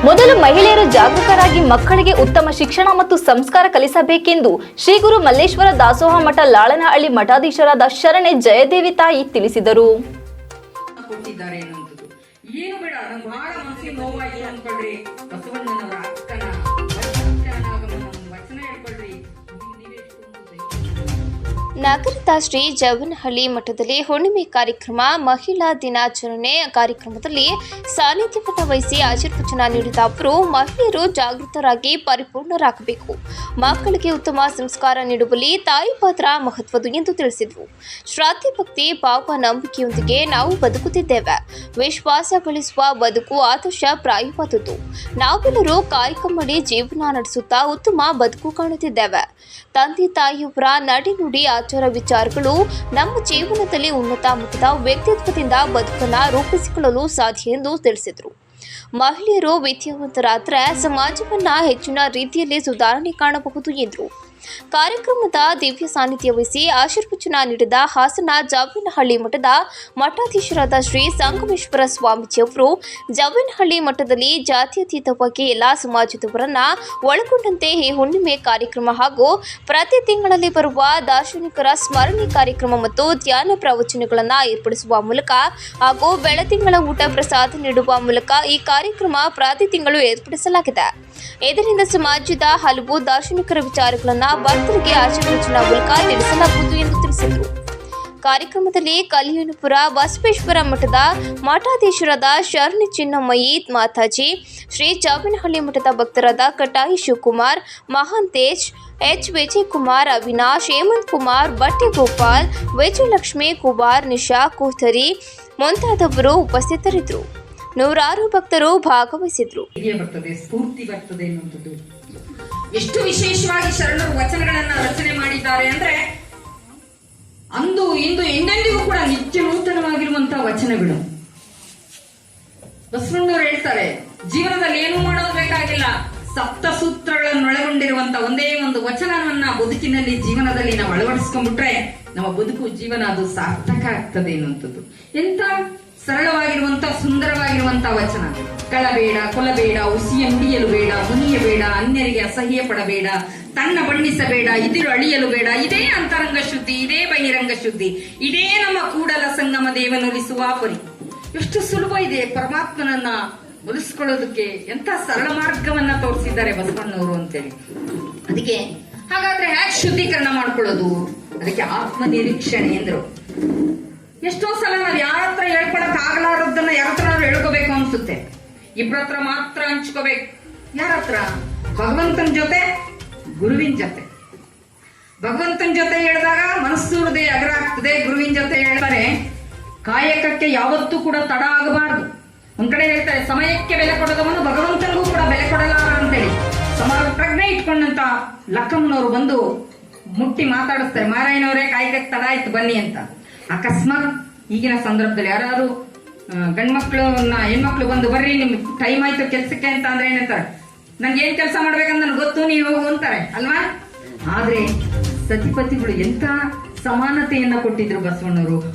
ಮೊದಲು ಮಹಿಳೆಯರು ಜಾಗೃತರಾಗಿ ಮಕ್ಕಳಿಗೆ ಉತ್ತಮ ಶಿಕ್ಷಣ ಮತ್ತು ಸಂಸ್ಕಾರ ಕಲಿಸಬೇಕೆಂದು ಶ್ರೀ ಗುರು ಮಲ್ಲೇಶ್ವರ ದಾಸೋಹ ಮಠ ಲಾಳನಹಳ್ಳಿ ಮಠಾಧೀಶರಾದ ಶರಣೆ ಜಯದೇವಿ ತಾಯಿ ತಿಳಿಸಿದರು. ನಗರದ ಶ್ರೀ ಜವನಹಳ್ಳಿ ಮಠದಲ್ಲಿ ಹುಣ್ಣಿಮೆ ಕಾರ್ಯಕ್ರಮ ಮಹಿಳಾ ದಿನಾಚರಣೆ ಕಾರ್ಯಕ್ರಮದಲ್ಲಿ ಸಾನ್ನಿಧ್ಯವನ್ನು ವಹಿಸಿ ಆಶೀರ್ವಚನ ನೀಡಿದ ಅವರು ಮಹಿಳೆಯರು ಜಾಗೃತರಾಗಿ ಪರಿಪೂರ್ಣರಾಗಬೇಕು, ಮಕ್ಕಳಿಗೆ ಉತ್ತಮ ಸಂಸ್ಕಾರ ನೀಡುವಲ್ಲಿ ತಾಯಿ ಪಾತ್ರ ಮಹತ್ವದ್ದು ಎಂದು ತಿಳಿಸಿದರು. ಶ್ರದ್ಧೆ, ಭಕ್ತಿ, ಭಾವ, ನಂಬಿಕೆಯೊಂದಿಗೆ ನಾವು ಬದುಕುತ್ತಿದ್ದೇವೆ. ವಿಶ್ವಾಸ ಗಳಿಸುವ ಬದುಕು ಆದರ್ಶ ಪ್ರಾಯವಾದದ್ದು. ನಾವೆಲ್ಲರೂ ಕಾಯಕ ಮಾಡಿ ಜೀವನ ನಡೆಸುತ್ತಾ ಉತ್ತಮ ಬದುಕು ಕಾಣುತ್ತಿದ್ದೇವೆ. ತಂದೆ ತಾಯಿಯವರ ನಡೆನುಡಿ ಆಚಾರ ವಿಚಾರಗಳು ನಮ್ಮ ಜೀವನದಲ್ಲಿ ಉನ್ನತ ಮಟ್ಟದ ವ್ಯಕ್ತಿತ್ವದಿಂದ ಬದುಕನ್ನು ರೂಪಿಸಿಕೊಳ್ಳಲು ಸಾಧ್ಯ ಎಂದು ತಿಳಿಸಿದರು. ಮಹಿಳೆಯರು ವಿದ್ಯಾವಂತರಾದರೆ ಸಮಾಜವನ್ನ ಹೆಚ್ಚಿನ ರೀತಿಯಲ್ಲಿ ಸುಧಾರಣೆ ಕಾಣಬಹುದು ಎಂದರು. ಕಾರ್ಯಕ್ರಮದ ದಿವ್ಯ ಸಾನ್ನಿಧ್ಯ ವಹಿಸಿ ಆಶೀರ್ವಚನ ನೀಡಿದ ಹಾಸನ ಜವನಹಳ್ಳಿ ಮಠದ ಮಠಾಧೀಶರಾದ ಶ್ರೀ ಸಂಗಮೇಶ್ವರ ಸ್ವಾಮೀಜಿಯವರು ಜವನಹಳ್ಳಿ ಮಠದಲ್ಲಿ ಜಾತ್ಯತೀತವಾಗಿ ಎಲ್ಲಾ ಸಮಾಜದವರನ್ನ ಒಳಗೊಂಡಂತೆ ಈ ಹುಣ್ಣಿಮೆ ಕಾರ್ಯಕ್ರಮ ಹಾಗೂ ಪ್ರತಿ ತಿಂಗಳಲ್ಲಿ ಬರುವ ದಾರ್ಶನಿಕರ ಸ್ಮರಣೆ ಕಾರ್ಯಕ್ರಮ ಮತ್ತು ಧ್ಯಾನ ಪ್ರವಚನಗಳನ್ನು ಏರ್ಪಡಿಸುವ ಮೂಲಕ ಹಾಗೂ ಬೆಳತಿಂಗಳ ಊಟ ಪ್ರಸಾದ ನೀಡುವ ಮೂಲಕ ಈ ಕಾರ್ಯಕ್ರಮ ಪ್ರತಿ ತಿಂಗಳು ಏರ್ಪಡಿಸಲಾಗಿದೆ. ಇದರಿಂದ ಸಮಾಜದ ಹಲವು ದಾರ್ಶನಿಕರ ವಿಚಾರಗಳನ್ನು ಭಕ್ತರಿಗೆ ಆಶೀರ್ವಚನ ಮೂಲಕ ತಿಳಿಸಲಾಗುವುದು ಎಂದು ತಿಳಿಸಿದರು. ಕಾರ್ಯಕ್ರಮದಲ್ಲಿ ಕಲ್ಯಾಣಪುರ ಬಸವೇಶ್ವರ ಮಠದ ಮಠಾಧೀಶರಾದ ಶರಣೆ ಚಿನ್ನಮಯಿ ಮಾತಾಜಿ, ಶ್ರೀ ಜವನಹಳ್ಳಿ ಮಠದ ಭಕ್ತರಾದ ಕಟಾಯಿ ಶಿವಕುಮಾರ್, ಮಹಾಂತೇಶ್, ಎಚ್ ವಿಜಯಕುಮಾರ್, ಅವಿನಾಶ್, ಹೇಮಂತ್ ಕುಮಾರ್, ಬಟ್ಟೆ ಗೋಪಾಲ್, ವಿಜಯಲಕ್ಷ್ಮಿ, ಕುಮಾರ್, ನಿಶಾ, ಕೂತರಿ ಮುಂತಾದವರು ಉಪಸ್ಥಿತರಿದ್ದರು. ನೂರಾರು ಭಕ್ತರು ಭಾಗವಹಿಸಿದ್ರು. ಸ್ಫೂರ್ತಿ ಬರ್ತದೆ ಎನ್ನುವಂಥದ್ದು ಎಷ್ಟು ವಿಶೇಷವಾಗಿ ಶರಣರು ವಚನಗಳನ್ನ ರಚನೆ ಮಾಡಿದ್ದಾರೆ ಅಂದ್ರೆ ಅಂದು ಇಂದು ಎಂದೆಂದಿಗೂ ಕೂಡ ನಿತ್ಯ ನೂತನವಾಗಿರುವಂತಹ ವಚನಗಳು. ಬಸವಣ್ಣವರು ಹೇಳ್ತಾರೆ, ಜೀವನದಲ್ಲಿ ಏನು ಮಾಡೋದು ಬೇಕಾಗಿಲ್ಲ, ಸಪ್ತ ಸೂತ್ರಗಳನ್ನು ಒಳಗೊಂಡಿರುವಂತಹ ಒಂದೇ ಒಂದು ವಚನವನ್ನ ಬದುಕಿನಲ್ಲಿ ಜೀವನದಲ್ಲಿ ನಾವು ಅಳವಡಿಸ್ಕೊಂಡ್ಬಿಟ್ರೆ ನಮ್ಮ ಬದುಕು ಜೀವನ ಅದು ಸಾರ್ಥಕ ಆಗ್ತದೆ ಎನ್ನುವಂಥದ್ದು. ಎಂತ ಸರಳವಾಗಿರುವಂತಹ ಸುಂದರವಾಗಿರುವಂತಹ ವಚನ. ಕಳಬೇಡ, ಕೊಲಬೇಡ, ಉಸಿಯ ನುಡಿಯಲು ಬೇಡ, ಮುನಿಯಬೇಡ, ಅನ್ಯರಿಗೆ ಅಸಹ್ಯ ಪಡಬೇಡ, ತನ್ನ ಬಣ್ಣಿಸಬೇಡ, ಇದಿರು ಅಳಿಯಲು ಬೇಡ. ಇದೇ ಅಂತರಂಗ ಶುದ್ಧಿ, ಇದೇ ಬಹಿರಂಗ ಶುದ್ಧಿ, ಇದೇ ನಮ್ಮ ಕೂಡಲ ಸಂಗಮ ದೇವನೊಲಿಸುವ ಪರಿ. ಎಷ್ಟು ಸುಲಭ ಇದೆ ಪರಮಾತ್ಮನನ್ನ ಒಲಿಸ್ಕೊಳ್ಳೋದಕ್ಕೆ, ಎಂತ ಸರಳ ಮಾರ್ಗವನ್ನ ತೋರಿಸಿದ್ದಾರೆ ಬಸವಣ್ಣವರು ಅಂತೇಳಿ. ಅದಕ್ಕೆ ಹಾಗಾದ್ರೆ ಹ್ಯಾಕ್ ಶುದ್ಧೀಕರಣ ಮಾಡ್ಕೊಳ್ಳೋದು? ಅದಕ್ಕೆ ಆತ್ಮ ನಿರೀಕ್ಷಣೆ ಎಂದ್ರು. ಎಷ್ಟೋ ಸಲ ನಾವು ಯಾರ ಹತ್ರ ಹೇಳ್ಕೊಳಕ್ ಆಗ್ಲಾರದನ್ನ ಯಾರ ಹತ್ರ ಹೇಳ್ಕೋಬೇಕು ಅನ್ಸುತ್ತೆ. ಇಬ್ಬರ ಹತ್ರ ಮಾತ್ರ ಹಂಚ್ಕೋಬೇಕು. ಯಾರ ಹತ್ರ? ಭಗವಂತನ ಜೊತೆ, ಗುರುವಿನ ಜೊತೆ. ಭಗವಂತನ ಜೊತೆ ಹೇಳಿದಾಗ ಮನಸ್ಸು ಹೃದಯ ಅಗ್ರ ಆಗ್ತದೆ. ಗುರುವಿನ ಜೊತೆ ಹೇಳ್ತಾರೆ ಕಾಯಕಕ್ಕೆ ಯಾವತ್ತೂ ಕೂಡ ತಡ ಆಗಬಾರದು. ಒಂದ್ ಕಡೆ ಹೇಳ್ತಾರೆ ಸಮಯಕ್ಕೆ ಬೆಲೆ ಕೊಡದವನು ಭಗವಂತನಿಗೂ ಕೂಡ ಬೆಲೆ ಕೊಡಲಾರ ಅಂತೇಳಿ. ಸಮಾಜ ಪ್ರಜ್ಞೆ ಇಟ್ಕೊಂಡಂತ ಲಕ್ಕಮ್ಮನವರು ಬಂದು ಮುಟ್ಟಿ ಮಾತಾಡಿಸ್ತಾರೆ, ಮಾರಾಯಣವರೇ ಕಾಯಕಕ್ಕೆ ತಡ ಆಯ್ತು ಬನ್ನಿ ಅಂತ. ಅಕಸ್ಮಾತ್ ಈಗಿನ ಸಂದರ್ಭದಲ್ಲಿ ಯಾರು ಹೆಣ್ಮಕ್ಳು ಬಂದು ಬರ್ರಿ ನಿಮ್ ಟೈಮ್ ಆಯ್ತು ಕೆಲ್ಸಕ್ಕೆ ಅಂತ ಅಂದ್ರೆ ಏನಂತಾರೆ, ನಂಗೆ ಏನ್ ಕೆಲಸ ಮಾಡ್ಬೇಕಂತ ನನ್ಗೆ ಗೊತ್ತು, ನೀವು ಹೋಗು ಅಂತಾರೆ ಅಲ್ವಾ. ಆದ್ರೆ ಸತಿಪತಿಗಳು ಎಂತ ಸಮಾನತೆಯನ್ನ ಕೊಟ್ಟಿದ್ರು ಬಸವಣ್ಣವರು.